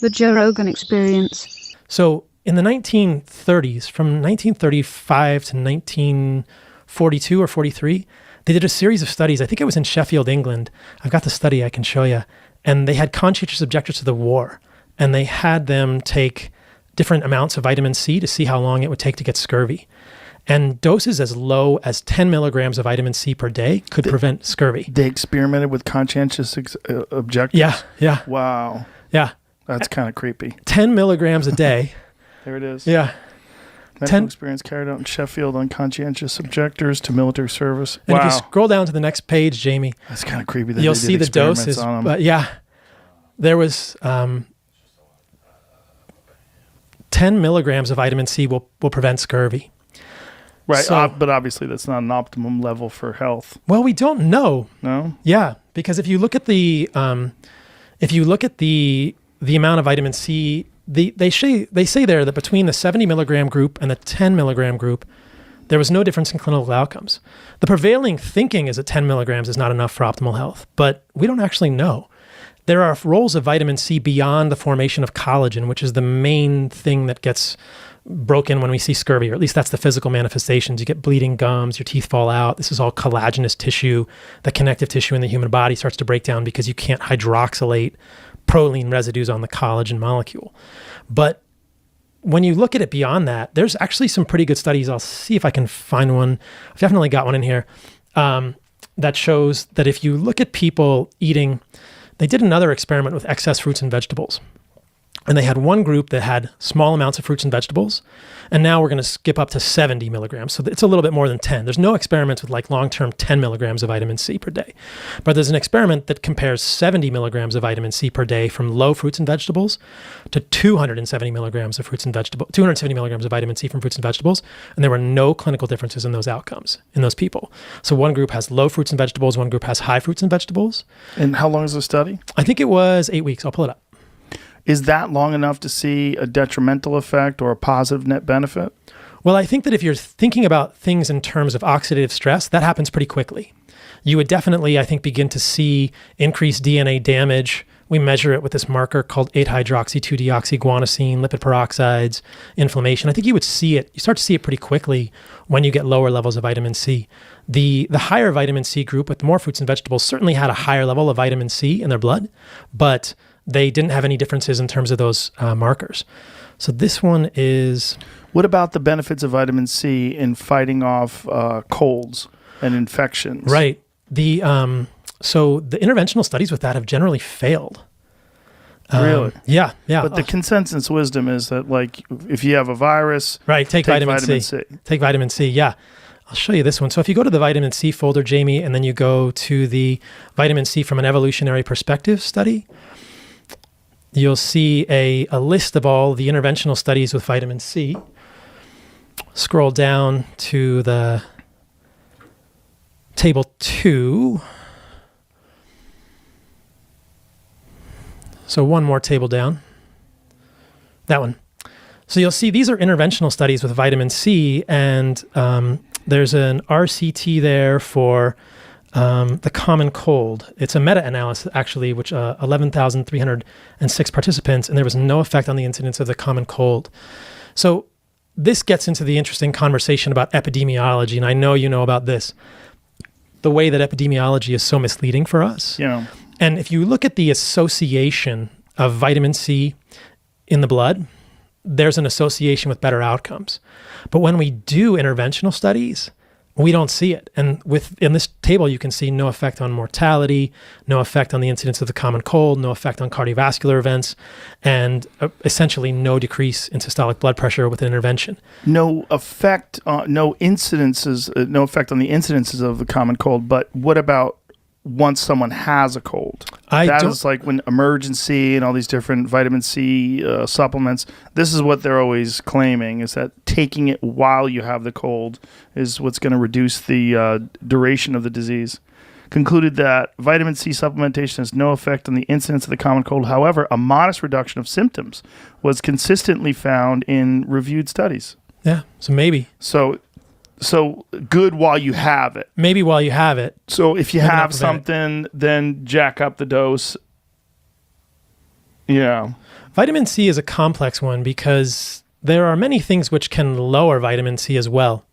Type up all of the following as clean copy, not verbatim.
The Joe Rogan Experience. So in the 1930s, from 1935 to 1942 or 43, they did a series of studies. I think it was in Sheffield, England. I've got the study I can show you. And they had conscientious objectors to the war. And they had them take different amounts of vitamin C to see how long it would take to get scurvy. And doses as low as 10 milligrams of vitamin C per day could prevent scurvy. They experimented with conscientious objectors? Yeah. Wow. Yeah. That's kind of creepy. 10 milligrams a day. There it is. Yeah. Medical experience carried out in Sheffield on conscientious objectors to military service. And wow. if you scroll down to the next page, Jamie, that's kind of creepy. That you'll they did see the doses. But yeah, there was 10 milligrams of vitamin C will prevent scurvy. Right, So, but obviously that's not an optimum level for health. well, we don't know. No? Yeah, because if you look at the amount of vitamin C, they say there that between the 70 milligram group and the 10 milligram group, there was no difference in clinical outcomes. The prevailing thinking is that 10 milligrams is not enough for optimal health, but we don't actually know. There are roles of vitamin C beyond the formation of collagen, which is the main thing that gets broken when we see scurvy, or at least that's the physical manifestations. You get bleeding gums, your teeth fall out. This is all collagenous tissue. The connective tissue in the human body starts to break down because you can't hydroxylate proline residues on the collagen molecule. But when you look at it beyond that, there's actually some pretty good studies. I'll see if I can find one. I've definitely got one in here that shows that if you look at people eating, they did another experiment with excess fruits and vegetables. And they had one group that had small amounts of fruits and vegetables. And now we're going to skip up to 70 milligrams. So it's a little bit more than 10. There's no experiments with like long-term 10 milligrams of vitamin C per day. But there's an experiment that compares 70 milligrams of vitamin C per day from low fruits and vegetables to 270 milligrams of 270 milligrams of vitamin C from fruits and vegetables. And there were no clinical differences in those outcomes in those people. So one group has low fruits and vegetables, one group has high fruits and vegetables. And how long is the study? I think it was 8 weeks. I'll pull it up. Is that long enough to see a detrimental effect or a positive net benefit? Well, I think that if you're thinking about things in terms of oxidative stress, that happens pretty quickly. You would definitely, I think, begin to see increased DNA damage. We measure it with this marker called 8-hydroxy-2-deoxyguanosine, lipid peroxides, inflammation. I think you would see it. You start to see it pretty quickly when you get lower levels of vitamin C. The higher vitamin C group with more fruits and vegetables certainly had a higher level of vitamin C in their blood, but they didn't have any differences in terms of those markers. So this one is... What about the benefits of vitamin C in fighting off colds and infections? Right. So the interventional studies with that have generally failed. Really? Yeah. But the consensus wisdom is that, like, if you have a virus, right, take vitamin C. Take vitamin C, yeah. I'll show you this one. So if you go to the vitamin C folder, Jamie, and then you go to the vitamin C from an evolutionary perspective study, you'll see a list of all the interventional studies with vitamin C. Scroll down to the table 2. So one more table down. That one. So you'll see these are interventional studies with vitamin C, and there's an RCT there for the common cold. It's a meta-analysis, actually, which 11,306 participants, and there was no effect on the incidence of the common cold. So this gets into the interesting conversation about epidemiology, and I know you know about this. The way that epidemiology is so misleading for us. Yeah. And if you look at the association of vitamin C in the blood, there's an association with better outcomes. But when we do interventional studies, we don't see it. And in this table, you can see no effect on mortality, no effect on the incidence of the common cold, no effect on cardiovascular events, and essentially no decrease in systolic blood pressure with an intervention. No effect on no effect on the incidences of the common cold. But what about once someone has a cold? That is like when Emergen-C and all these different vitamin C supplements, this is what they're always claiming, is that taking it while you have the cold is what's going to reduce the duration of the disease. Concluded that vitamin C supplementation has no effect on the incidence of the common cold. However, a modest reduction of symptoms was consistently found in reviewed studies. Yeah, so maybe. So good while you have it. Maybe while you have it. So if you have something, then jack up the dose. Yeah. Vitamin C is a complex one because there are many things which can lower vitamin C as well.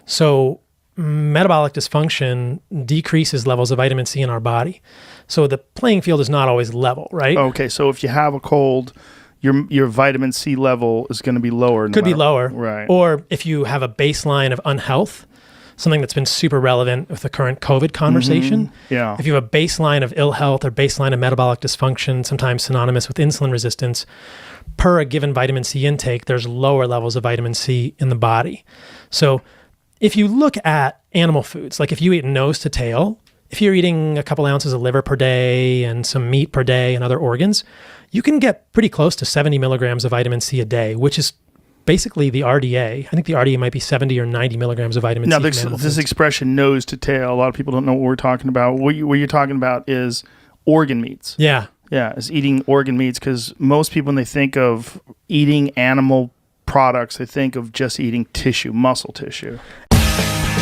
So metabolic dysfunction decreases levels of vitamin C in our body. So the playing field is not always level, right? Okay, so if you have a cold, your vitamin C level is going to be lower. Could be lower. Right. Or if you have a baseline of unhealth, something that's been super relevant with the current COVID conversation. Yeah. If you have a baseline of ill health or baseline of metabolic dysfunction, sometimes synonymous with insulin resistance, per a given vitamin C intake, there's lower levels of vitamin C in the body. So if you look at animal foods, like if you eat nose to tail, if you're eating a couple ounces of liver per day and some meat per day and other organs, you can get pretty close to 70 milligrams of vitamin C a day, which is basically the RDA. I think the RDA might be 70 or 90 milligrams of vitamin C. Now, this expression nose to tail, a lot of people don't know what we're talking about. What you're talking about is organ meats. Yeah. Yeah, is eating organ meats, because most people, when they think of eating animal products, they think of just eating tissue, muscle tissue.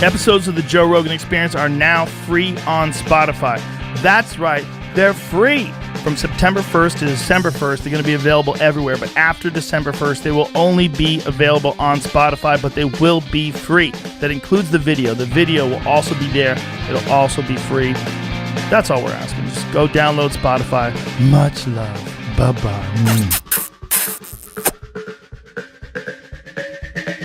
Episodes of the Joe Rogan Experience are now free on Spotify. That's right, they're free. From September 1st to December 1st, they're going to be available everywhere. But after December 1st, they will only be available on Spotify, but they will be free. That includes the video. The video will also be there. It'll also be free. That's all we're asking. Just go download Spotify. Much love. Bye-bye.